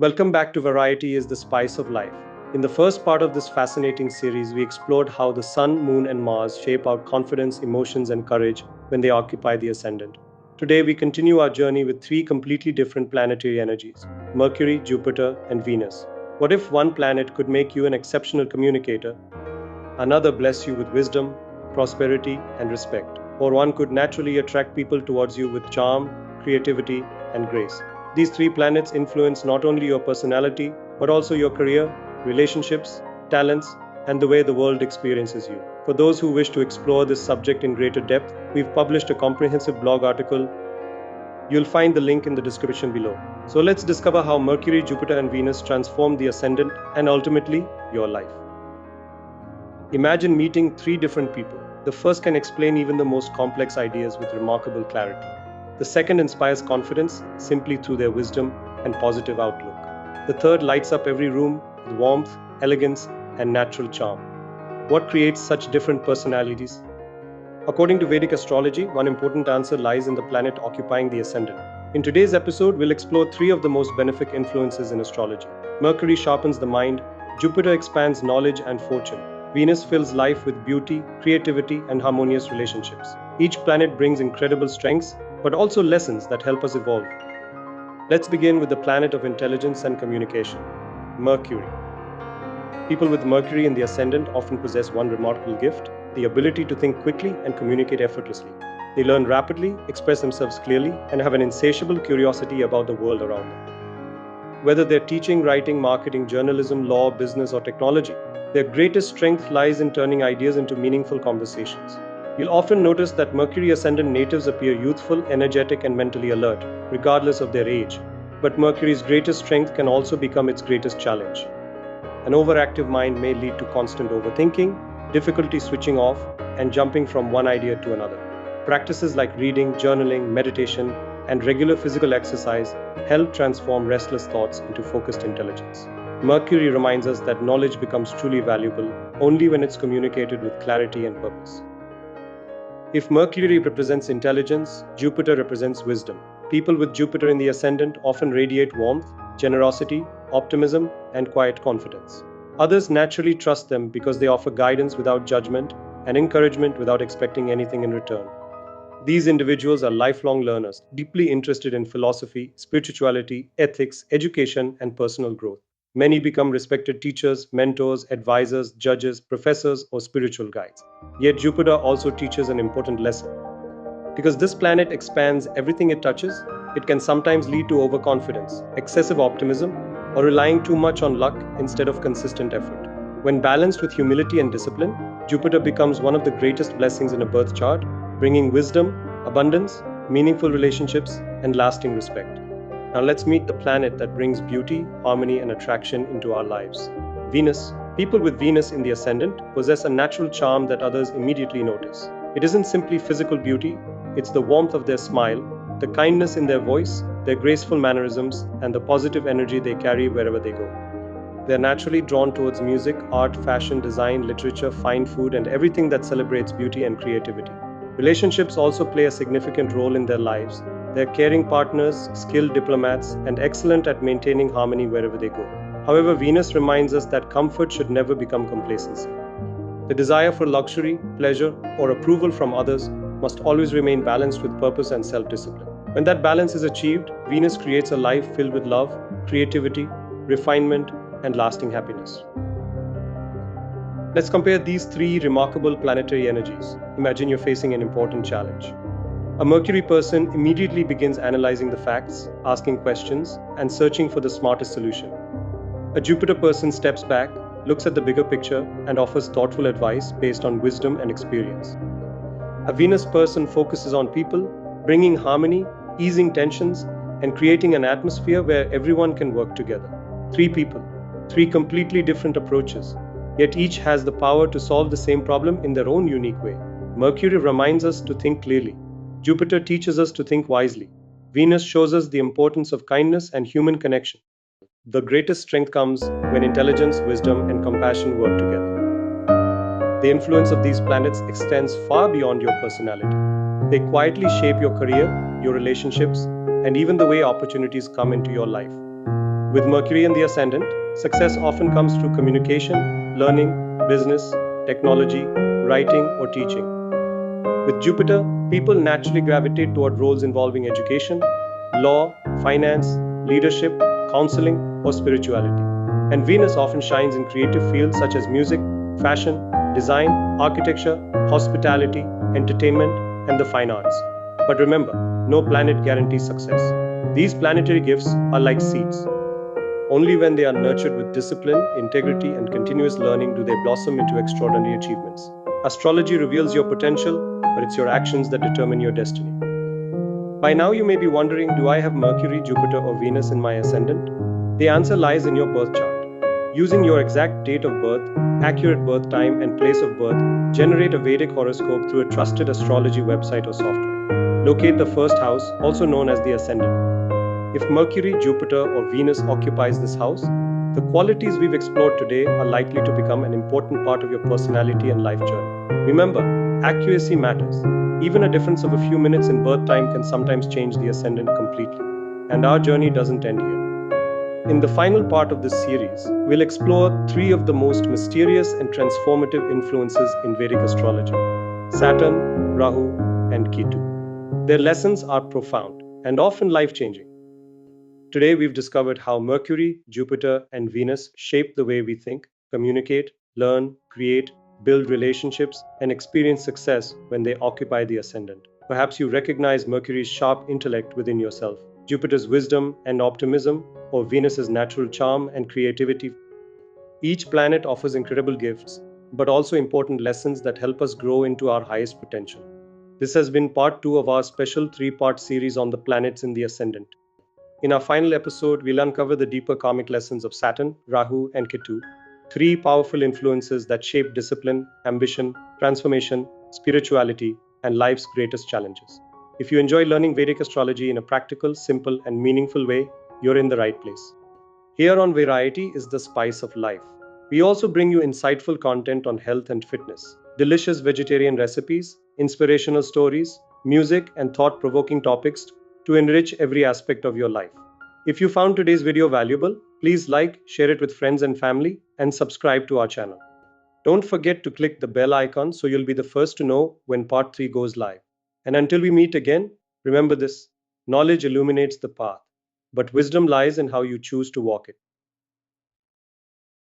Welcome back to Variety is the Spice of Life. In the first part of this fascinating series, we explored how the Sun, Moon, and Mars shape our confidence, emotions, and courage when they occupy the Ascendant. Today, we continue our journey with three completely different planetary energies: Mercury, Jupiter, and Venus. What if one planet could make you an exceptional communicator, another bless you with wisdom, prosperity, and respect, or one could naturally attract people towards you with charm, creativity, and grace? These three planets influence not only your personality, but also your career, relationships, talents, and the way the world experiences you. For those who wish to explore this subject in greater depth, we've published a comprehensive blog article. You'll find the link in the description below. So let's discover how Mercury, Jupiter, and Venus transform the Ascendant and ultimately your life. Imagine meeting three different people. The first can explain even the most complex ideas with remarkable clarity. The second inspires confidence simply through their wisdom and positive outlook. The third lights up every room with warmth, elegance, and natural charm. What creates such different personalities? According to Vedic Astrology, one important answer lies in the planet occupying the Ascendant. In today's episode, we'll explore three of the most benefic influences in astrology. Mercury sharpens the mind, Jupiter expands knowledge and fortune, Venus fills life with beauty, creativity, and harmonious relationships. Each planet brings incredible strengths, but also lessons that help us evolve. Let's begin with the planet of intelligence and communication, Mercury. People with Mercury in the Ascendant often possess one remarkable gift: the ability to think quickly and communicate effortlessly. They learn rapidly, express themselves clearly, and have an insatiable curiosity about the world around them. Whether they're teaching, writing, marketing, journalism, law, business, or technology, their greatest strength lies in turning ideas into meaningful conversations. You'll often notice that Mercury Ascendant natives appear youthful, energetic, and mentally alert, regardless of their age. But Mercury's greatest strength can also become its greatest challenge. An overactive mind may lead to constant overthinking, difficulty switching off, and jumping from one idea to another. Practices like reading, journaling, meditation, and regular physical exercise help transform restless thoughts into focused intelligence. Mercury reminds us that knowledge becomes truly valuable only when it's communicated with clarity and purpose. If Mercury represents intelligence, Jupiter represents wisdom. People with Jupiter in the Ascendant often radiate warmth, generosity, optimism, and quiet confidence. Others naturally trust them because they offer guidance without judgment and encouragement without expecting anything in return. These individuals are lifelong learners, deeply interested in philosophy, spirituality, ethics, education, and personal growth. Many become respected teachers, mentors, advisors, judges, professors, or spiritual guides. Yet Jupiter also teaches an important lesson. Because this planet expands everything it touches, it can sometimes lead to overconfidence, excessive optimism, or relying too much on luck instead of consistent effort. When balanced with humility and discipline, Jupiter becomes one of the greatest blessings in a birth chart, bringing wisdom, abundance, meaningful relationships, and lasting respect. Now let's meet the planet that brings beauty, harmony, and attraction into our lives, Venus. People with Venus in the Ascendant possess a natural charm that others immediately notice. It isn't simply physical beauty, it's the warmth of their smile, the kindness in their voice, their graceful mannerisms, and the positive energy they carry wherever they go. They're naturally drawn towards music, art, fashion, design, literature, fine food, and everything that celebrates beauty and creativity. Relationships also play a significant role in their lives. They're caring partners, skilled diplomats, and excellent at maintaining harmony wherever they go. However, Venus reminds us that comfort should never become complacency. The desire for luxury, pleasure, or approval from others must always remain balanced with purpose and self-discipline. When that balance is achieved, Venus creates a life filled with love, creativity, refinement, and lasting happiness. Let's compare these three remarkable planetary energies. Imagine you're facing an important challenge. A Mercury person immediately begins analyzing the facts, asking questions, and searching for the smartest solution. A Jupiter person steps back, looks at the bigger picture, and offers thoughtful advice based on wisdom and experience. A Venus person focuses on people, bringing harmony, easing tensions, and creating an atmosphere where everyone can work together. Three people, three completely different approaches, yet each has the power to solve the same problem in their own unique way. Mercury reminds us to think clearly. Jupiter teaches us to think wisely. Venus shows us the importance of kindness and human connection. The greatest strength comes when intelligence, wisdom, and compassion work together. The influence of these planets extends far beyond your personality. They quietly shape your career, your relationships, and even the way opportunities come into your life. With Mercury in the Ascendant, success often comes through communication, learning, business, technology, writing, or teaching. With Jupiter, people naturally gravitate toward roles involving education, law, finance, leadership, counseling, or spirituality. And Venus often shines in creative fields such as music, fashion, design, architecture, hospitality, entertainment, and the fine arts. But remember, no planet guarantees success. These planetary gifts are like seeds. Only when they are nurtured with discipline, integrity, and continuous learning do they blossom into extraordinary achievements. Astrology reveals your potential, but it's your actions that determine your destiny. By now, you may be wondering, do I have Mercury, Jupiter, or Venus in my ascendant? The answer lies in your birth chart. Using your exact date of birth, accurate birth time, and place of birth, generate a Vedic horoscope through a trusted astrology website or software. Locate the first house, also known as the ascendant. If Mercury, Jupiter, or Venus occupies this house, the qualities we've explored today are likely to become an important part of your personality and life journey. Remember, accuracy matters. Even a difference of a few minutes in birth time can sometimes change the ascendant completely. And our journey doesn't end here. In the final part of this series, we'll explore three of the most mysterious and transformative influences in Vedic astrology: Saturn, Rahu, and Ketu. Their lessons are profound and often life changing. Today, we've discovered how Mercury, Jupiter, and Venus shape the way we think, communicate, learn, create, build relationships, and experience success when they occupy the ascendant. Perhaps you recognize Mercury's sharp intellect within yourself, Jupiter's wisdom and optimism, or Venus's natural charm and creativity. Each planet offers incredible gifts, but also important lessons that help us grow into our highest potential. This has been part 2 of our special 3-part series on the planets in the ascendant. In our final episode, we'll uncover the deeper karmic lessons of Saturn, Rahu, and Ketu, three powerful influences that shape discipline, ambition, transformation, spirituality, and life's greatest challenges. If you enjoy learning Vedic astrology in a practical, simple, and meaningful way, you're in the right place. Here on Variety is the spice of life. We also bring you insightful content on health and fitness, delicious vegetarian recipes, inspirational stories, music, and thought provoking topics to enrich every aspect of your life. If you found today's video valuable, please like, share it with friends and family, and subscribe to our channel. Don't forget to click the bell icon so you'll be the first to know when part 3 goes live. And until we meet again, remember this: knowledge illuminates the path, but wisdom lies in how you choose to walk it.